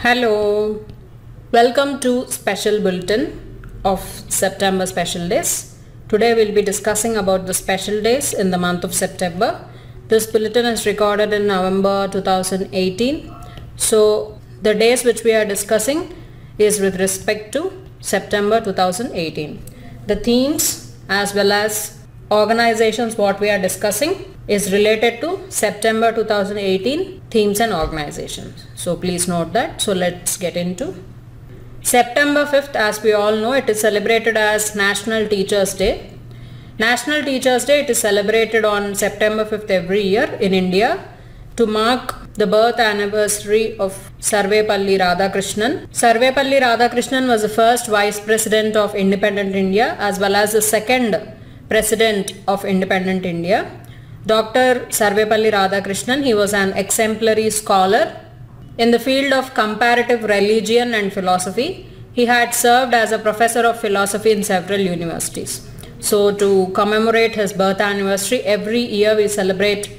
Hello, welcome to Special Bulletin of September Special Days. Today we'll be discussing about the special days in the month of September. This bulletin is recorded in November 2018. So the days which we are discussing is with respect to September 2018. The themes as well as organizations what we are discussing is related to September 2018 themes and organizations. So please note that. So let's get into September 5th. As we all know, it is celebrated as National Teachers Day. National Teachers Day, it is celebrated on September 5th every year in India to mark the birth anniversary of Sarvepalli Radhakrishnan. Sarvepalli Radhakrishnan was the first Vice President of Independent India as well as the second President of Independent India. Dr. Sarvepalli Radhakrishnan, he was an exemplary scholar in the field of comparative religion and philosophy. He had served as a professor of philosophy in several universities. So to commemorate his birth anniversary, every year we celebrate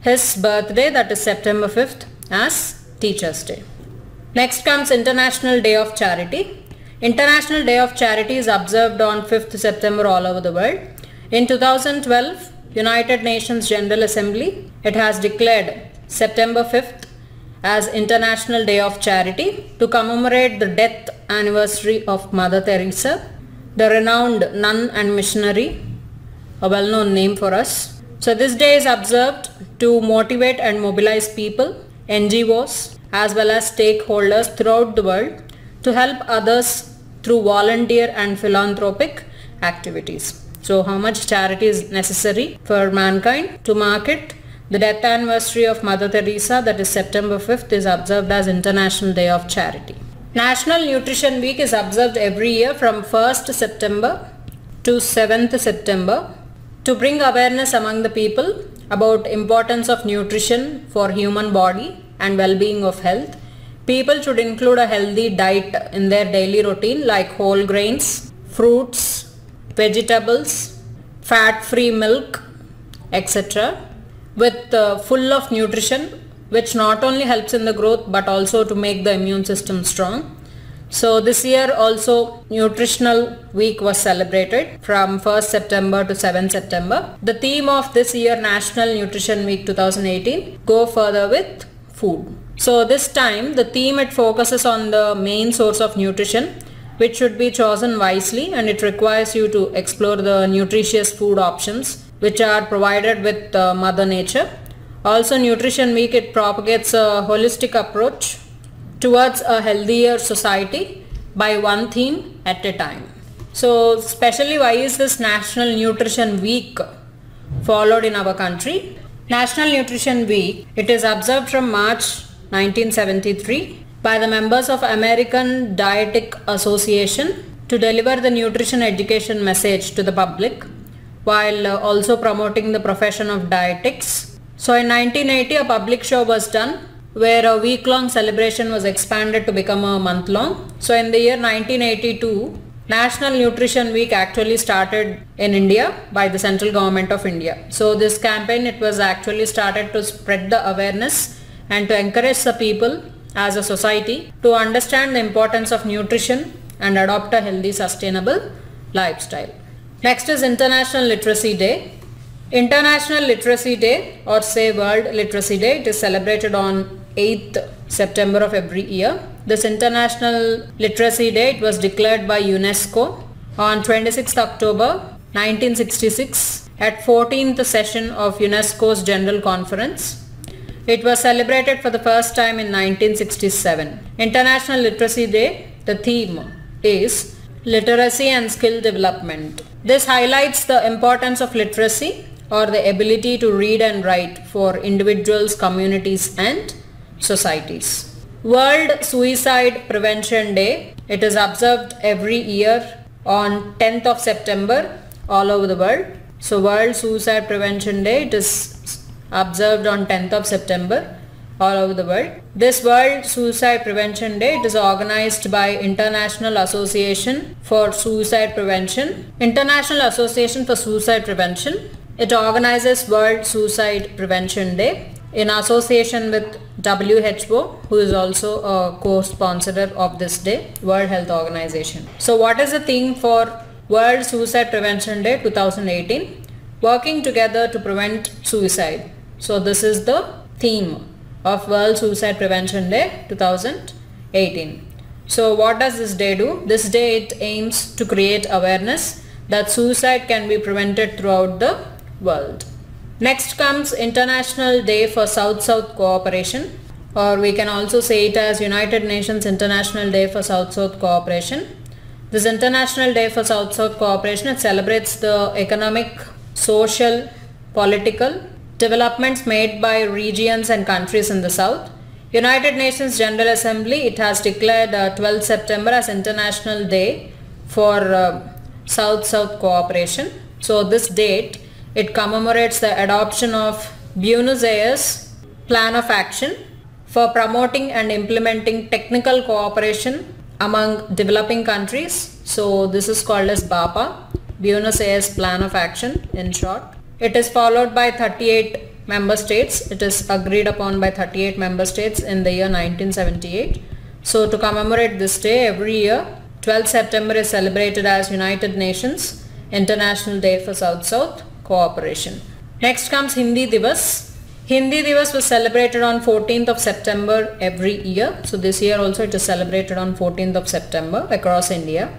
his birthday, that is September 5th, as Teachers Day. Next comes International Day of Charity. International Day of Charity is observed on 5th September all over the world. In 2012, United Nations General Assembly, it has declared September 5th as International Day of Charity to commemorate the death anniversary of Mother Teresa, the renowned nun and missionary, a well-known name for us. So this day is observed to motivate and mobilize people, NGOs as well as stakeholders throughout the world to help others through volunteer and philanthropic activities. So how much charity is necessary for mankind? To mark it, the death anniversary of Mother Teresa, that is September 5th, is observed as International Day of Charity. National Nutrition Week is observed every year from 1st September to 7th September to bring awareness among the people about importance of nutrition for human body and well-being of health. People should include a healthy diet in their daily routine like whole grains, fruits, vegetables, fat-free milk, etc. with full of nutrition, which not only helps in the growth but also to make the immune system strong. So this year also Nutritional Week was celebrated from 1st September to 7th September. The theme of this year National Nutrition Week 2018, go further with food. So this time the theme, it focuses on the main source of nutrition, which should be chosen wisely, and it requires you to explore the nutritious food options which are provided with Mother Nature. Also Nutrition Week, it propagates a holistic approach towards a healthier society by one theme at a time. So especially why is this National Nutrition Week followed in our country? National Nutrition Week, it is observed from March 1973 by the members of American Dietetic Association to deliver the nutrition education message to the public while also promoting the profession of dietetics. So in 1980 a public show was done where a week-long celebration was expanded to become a month-long. So in the year 1982, National Nutrition Week actually started in India by the central government of India. So this campaign, it was actually started to spread the awareness and to encourage the people as a society to understand the importance of nutrition and adopt a healthy, sustainable lifestyle. Next is International Literacy Day. International Literacy Day, or say World Literacy Day, it is celebrated on 8th September of every year. This International Literacy Day, it was declared by UNESCO on 26th October 1966 at 14th session of UNESCO's General Conference. It was celebrated for the first time in 1967. International Literacy Day, the theme is literacy and skill development. This highlights the importance of literacy or the ability to read and write for individuals, communities and societies. World Suicide Prevention Day, it is observed every year on 10th of September all over the world. So World Suicide Prevention Day, it is observed on 10th of September all over the world. This World Suicide Prevention Day, it is organized by International Association for Suicide Prevention. International Association for Suicide Prevention, it organizes World Suicide Prevention Day in association with WHO, who is also a co-sponsor of this day, World Health Organization. So what is the theme for World Suicide Prevention Day 2018? Working together to prevent suicide. So this is the theme of World Suicide Prevention Day 2018. So what does this day do? This day it aims to create awareness that suicide can be prevented throughout the world. Next comes International Day for South-South Cooperation, or we can also say it as United Nations International Day for South-South Cooperation. This International Day for South-South Cooperation, it celebrates the economic, social, political developments made by regions and countries in the South. United Nations General Assembly, it has declared 12th September as International Day for South-South Cooperation. So this date, it commemorates the adoption of Buenos Aires Plan of Action for promoting and implementing technical cooperation among developing countries. So this is called as BAPA, Buenos Aires Plan of Action in short. It is followed by 38 member states. It is agreed upon by 38 member states in the year 1978. So to commemorate this day, every year 12th September is celebrated as United Nations International Day for South-South Cooperation. Next comes Hindi Divas. Hindi Divas was celebrated on 14th of September every year. So this year also it is celebrated on 14th of September across India.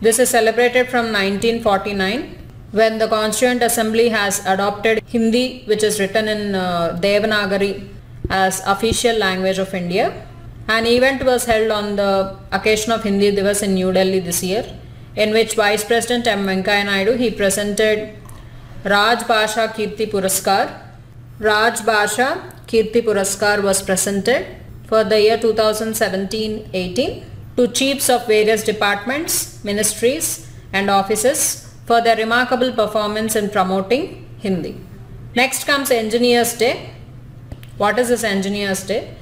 This is celebrated from 1949 when the Constituent Assembly has adopted Hindi, which is written in Devanagari, as official language of India. An event was held on the occasion of Hindi Divas in New Delhi this year, in which Vice President M. Venkaiah Naidu, he presented Raj Bhasha Kirti Puraskar. Raj Bhasha Kirti Puraskar was presented for the year 2017-18 to chiefs of various departments, ministries and offices for their remarkable performance in promoting Hindi. Next comes Engineers Day. What is this Engineers Day?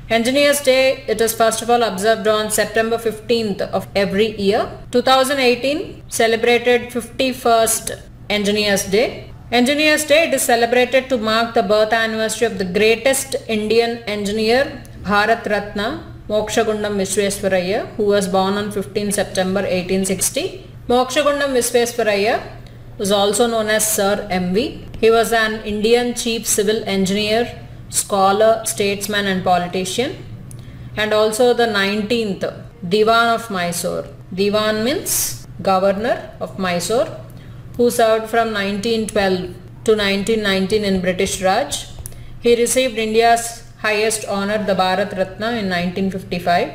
Engineers Day, it is first of all observed on September 15th of every year. 2018 celebrated 51st Engineers Day. Engineers Day, it is celebrated to mark the birth anniversary of the greatest Indian engineer, Bharat Ratna, Mokshagundam Visvesvaraya, who was born on 15 September 1860. Mokshagundam Visvesvaraya was also known as Sir M.V. He was an Indian chief civil engineer, scholar, statesman and politician, and also the 19th Diwan of Mysore. Diwan means governor of Mysore, who served from 1912 to 1919 in British Raj. He received India's highest honor, the Bharat Ratna, in 1955.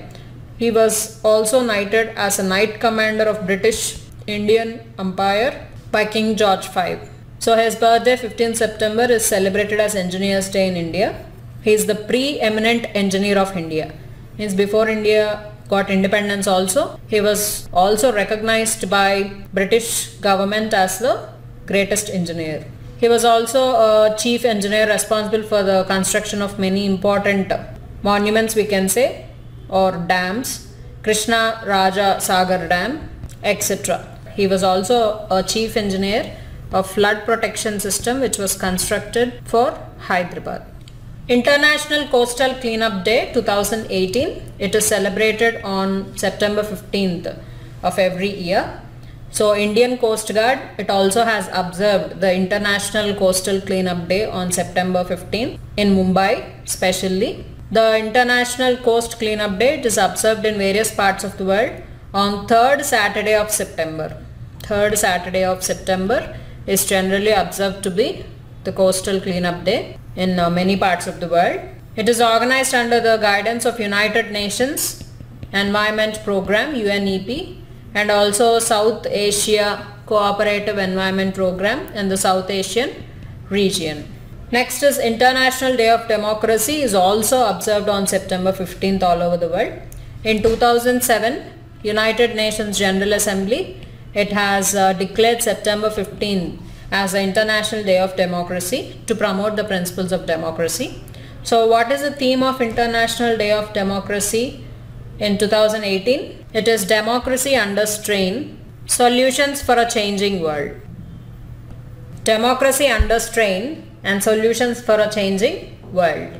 He was also knighted as a Knight Commander of British Indian Empire by King George V. So his birthday, 15th September, is celebrated as Engineers Day in India. He is the pre-eminent engineer of India. Means before India got independence also, he was also recognized by British government as the greatest engineer. He was also a chief engineer responsible for the construction of many important monuments, we can say, or dams, Krishna Raja Sagar Dam, etc. He was also a chief engineer of flood protection system which was constructed for Hyderabad. International Coastal Cleanup Day 2018. It is celebrated on September 15th of every year. So Indian Coast Guard, it also has observed the International Coastal Cleanup Day on September 15th in Mumbai especially. The International Coast Cleanup Day, it is observed in various parts of the world on 3rd Saturday of September. 3rd Saturday of September is generally observed to be the Coastal Cleanup Day in many parts of the world. It is organized under the guidance of United Nations Environment Program, UNEP, and also South Asia Cooperative Environment Program in the South Asian region. Next is International Day of Democracy, is also observed on September 15th all over the world. In 2007, United Nations General Assembly, it has declared September 15th as the International Day of Democracy to promote the principles of democracy. So what is the theme of International Day of Democracy in 2018? It is Democracy Under Strain, Solutions for a Changing World. Democracy Under Strain and Solutions for a Changing world.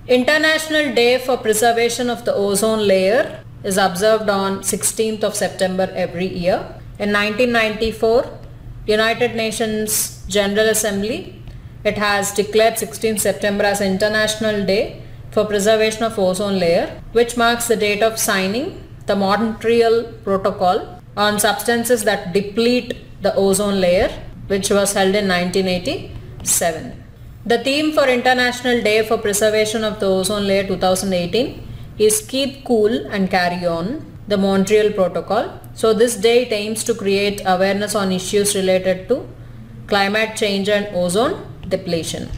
International Day for Preservation of the Ozone Layer is observed on 16th of September every year. In 1994, United Nations General Assembly, it has declared 16th September as International Day for Preservation of Ozone Layer, which marks the date of signing the Montreal Protocol on substances that deplete the ozone layer, which was held in 1987. The theme for International Day for Preservation of the Ozone Layer 2018 is Keep Cool and Carry On, the Montreal Protocol. So this day aims to create awareness on issues related to climate change and ozone depletion.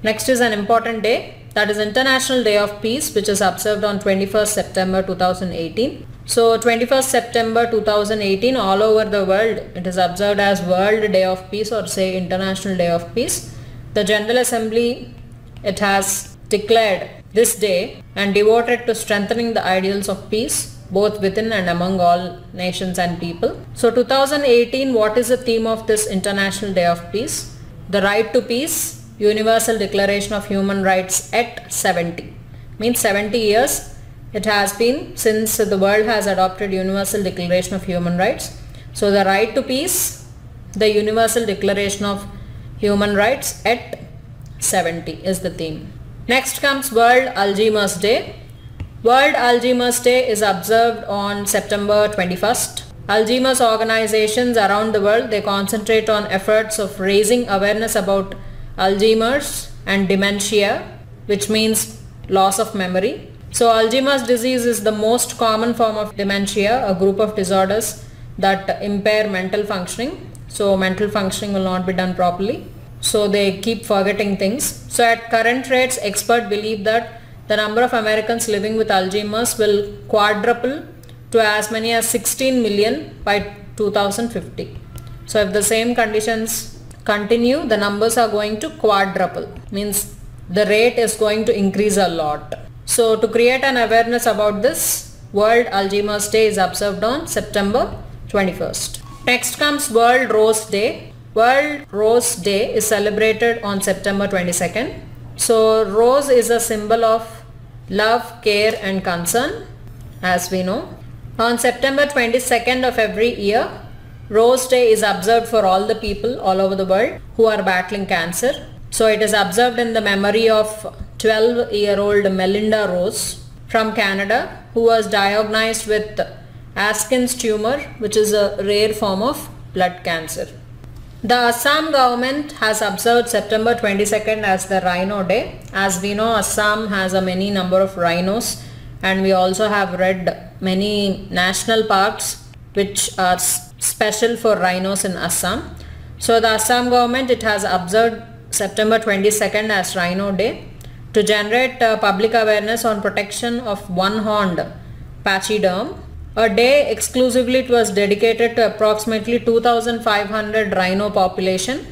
Next is an important day, that is International Day of Peace, which is observed on 21st September 2018. So 21st September 2018 all over the world it is observed as World Day of Peace, or say International Day of Peace. The General Assembly, it has declared this day and devoted to strengthening the ideals of peace both within and among all nations and people. So 2018, what is the theme of this International Day of Peace? The right to peace, Universal Declaration of Human Rights at 70. Means 70 years it has been since the world has adopted Universal Declaration of Human Rights. So the right to peace, the Universal Declaration of Human Rights at 70 is the theme. Next comes World Alzheimer's Day. World Alzheimer's Day is observed on September 21st. Alzheimer's organizations around the world, they concentrate on efforts of raising awareness about Alzheimer's and dementia, which means loss of memory. So Alzheimer's disease is the most common form of dementia, a group of disorders that impair mental functioning. So mental functioning will not be done properly. So they keep forgetting things. So at current rates, experts believe that the number of Americans living with Alzheimer's will quadruple to as many as 16 million by 2050. So if the same conditions continue, the numbers are going to quadruple. Means the rate is going to increase a lot. So to create an awareness about this, World Alzheimer's Day is observed on September 21st. Next comes World Rose Day. World Rose Day is celebrated on September 22nd. So rose is a symbol of love, care and concern, as we know. On September 22nd of every year, Rose Day is observed for all the people all over the world who are battling cancer. So it is observed in the memory of 12-year-old Melinda Rose from Canada, who was diagnosed with Atkins tumor, which is a rare form of blood cancer. The Assam government has observed September 22nd as the Rhino Day. As we know, Assam has a many number of rhinos, and we also have read many national parks which are special for rhinos in Assam. So the Assam government, it has observed September 22nd as Rhino Day to generate public awareness on protection of one-horned pachyderm. A day exclusively it was dedicated to approximately 2,500 rhino population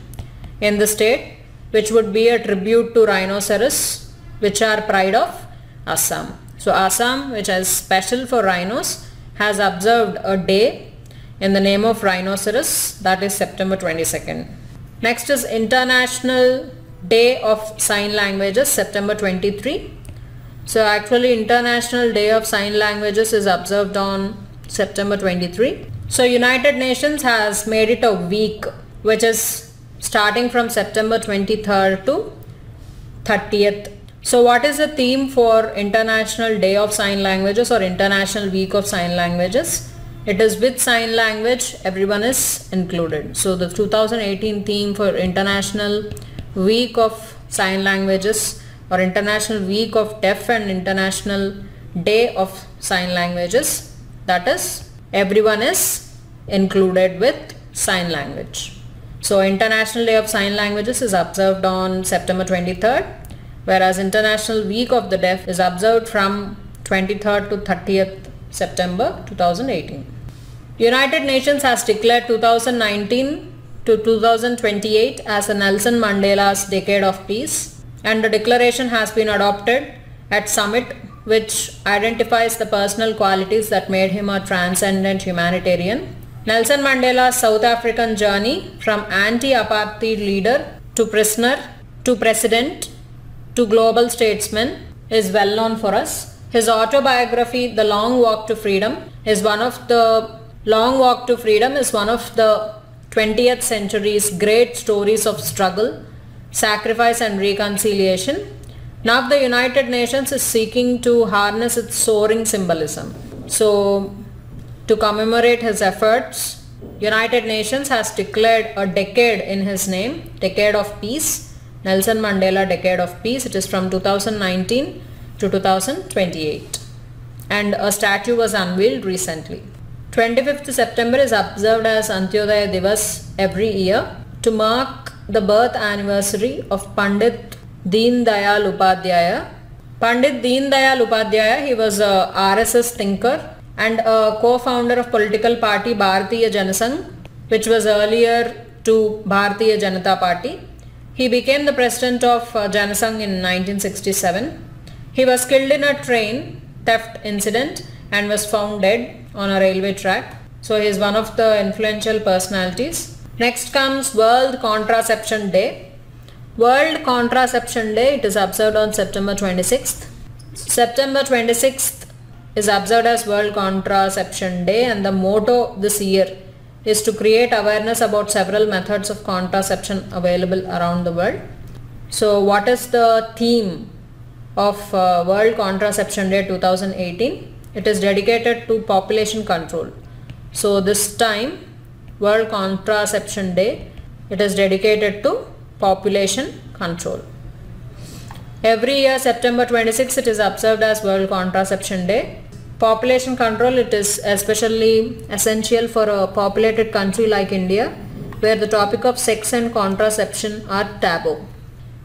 in the state, which would be a tribute to rhinoceros, which are pride of Assam. So Assam, which is special for rhinos, has observed a day in the name of rhinoceros, that is September 22nd. Next is International Day of Sign Languages, September 23. So actually International Day of Sign Languages is observed on September 23. So United Nations has made it a week which is starting from September 23rd to 30th. So what is the theme for International Day of Sign Languages or International Week of Sign Languages? It is with sign language, everyone is included. So the 2018 theme for International Week of Sign Languages or International Week of Deaf and International Day of Sign Languages, that is everyone is included with sign language. So International Day of Sign Languages is observed on September 23rd, whereas International Week of the Deaf is observed from 23rd to 30th September 2018. United Nations has declared 2019 to 2028 as a Nelson Mandela's Decade of Peace, and the declaration has been adopted at summit which identifies the personal qualities that made him a transcendent humanitarian. Nelson Mandela's South African journey from anti-apartheid leader to prisoner to president to global statesman, is well known for us. His autobiography, The Long Walk to Freedom, is one of the 20th century's great stories of struggle, sacrifice and reconciliation. Now the United Nations is seeking to harness its soaring symbolism. So to commemorate his efforts, United Nations has declared a decade in his name, Decade of Peace, Nelson Mandela Decade of Peace. It is from 2019 to 2028, and a statue was unveiled recently. 25th September is observed as Antyodaya Divas every year to mark the birth anniversary of Pandit Deen Dayal Upadhyaya. Pandit Deen Dayal Upadhyaya, he was a RSS thinker and a co-founder of political party Bharatiya Janasangh, which was earlier to Bharatiya Janata Party. He became the president of Janasangh in 1967. He was killed in a train theft incident and was found dead on a railway track. So he is one of the influential personalities. Next comes World Contraception Day. World Contraception Day, it is observed on September 26th. September 26th is observed as World Contraception Day, and the motto this year is to create awareness about several methods of contraception available around the world. So what is the theme of World Contraception Day 2018? It is dedicated to population control. So this time, World Contraception Day, it is dedicated to population control. Every year September 26th it is observed as World Contraception Day. Population control, it is especially essential for a populated country like India, where the topic of sex and contraception are taboo.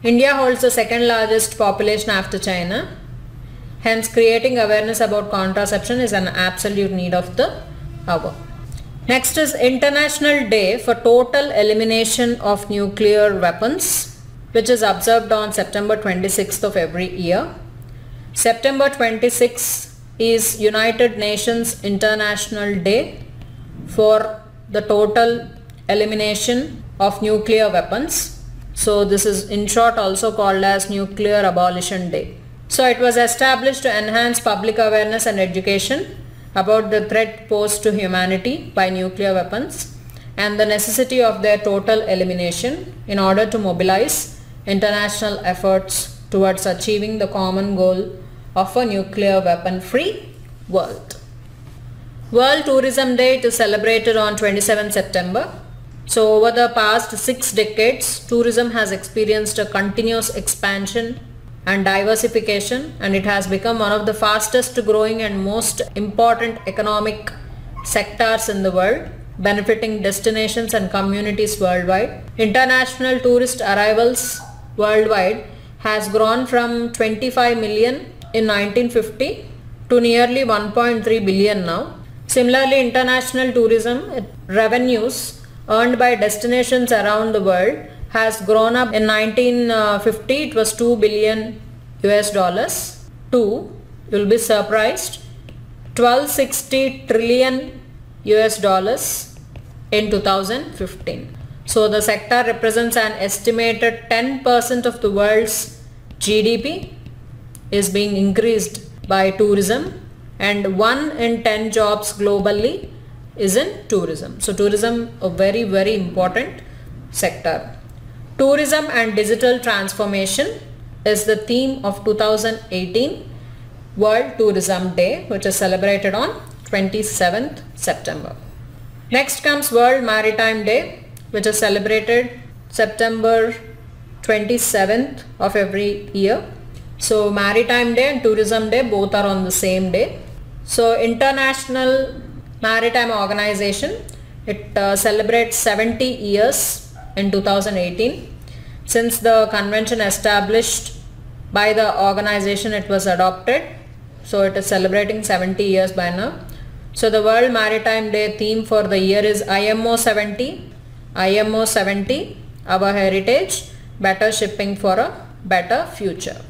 India holds the second largest population after China. Hence, creating awareness about contraception is an absolute need of the hour. Next is International Day for Total Elimination of Nuclear Weapons, which is observed on September 26th of every year. September 26th is United Nations International Day for the total elimination of nuclear weapons. So this is in short also called as Nuclear Abolition Day. So it was established to enhance public awareness and education about the threat posed to humanity by nuclear weapons and the necessity of their total elimination in order to mobilize international efforts towards achieving the common goal of a nuclear weapon-free world. World Tourism Day, it is celebrated on 27 September. So over the past 6 decades, tourism has experienced a continuous expansion and diversification, and it has become one of the fastest growing and most important economic sectors in the world, benefiting destinations and communities worldwide. International tourist arrivals worldwide has grown from 25 million in 1950 to nearly 1.3 billion now. Similarly, international tourism revenues earned by destinations around the world has grown up. In 1950 it was $2 billion to, you'll be surprised, 1260 trillion US in 2015. So the sector represents an estimated 10% of the world's GDP is being increased by tourism, and 1 in 10 jobs globally is in tourism. So tourism, a very, very important sector. Tourism and digital transformation is the theme of 2018 World Tourism Day, which is celebrated on 27th September. Next comes World Maritime Day, which is celebrated September 27th of every year. So Maritime Day and Tourism Day both are on the same day. So International Maritime Organization, it celebrates 70 years in 2018. Since the convention established by the organization, it was adopted. So it is celebrating 70 years by now. So the World Maritime Day theme for the year is IMO 70, Our Heritage, Better Shipping for a Better Future.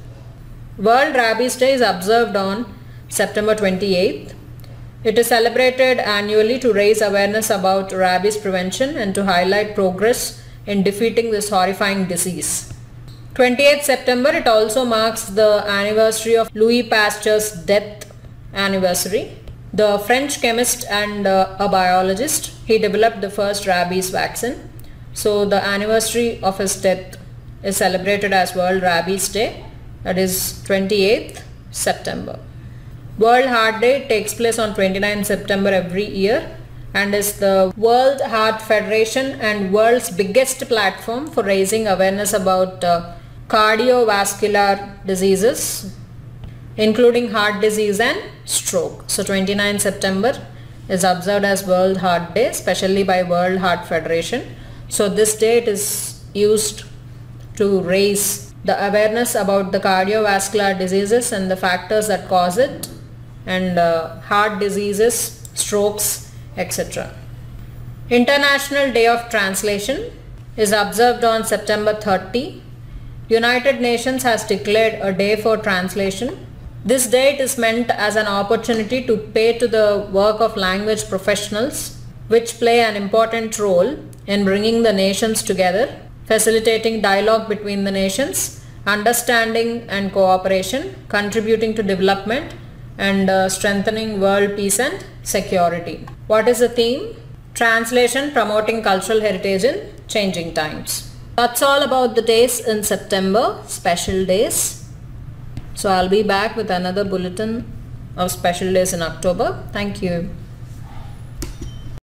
World Rabies Day is observed on September 28th. It is celebrated annually to raise awareness about rabies prevention and to highlight progress in defeating this horrifying disease. 28th September, it also marks the anniversary of Louis Pasteur's death anniversary. The French chemist and a biologist, he developed the first rabies vaccine. So the anniversary of his death is celebrated as World Rabies Day, that is 28th September. World Heart Day takes place on 29th September every year and is the World Heart Federation and world's biggest platform for raising awareness about cardiovascular diseases, including heart disease and stroke. So 29th September is observed as World Heart Day, especially by World Heart Federation. So this date is used to raise the awareness about the cardiovascular diseases and the factors that cause it, and heart diseases, strokes, etc. International Day of Translation is observed on September 30. United Nations has declared a day for translation. This date is meant as an opportunity to pay to the work of language professionals, which play an important role in bringing the nations together, facilitating dialogue between the nations, understanding and cooperation, contributing to development, and strengthening world peace and security. What is the theme? Translation, promoting cultural heritage in changing times. That's all about the days in September, special days. So I'll be back with another bulletin of special days in October. Thank you.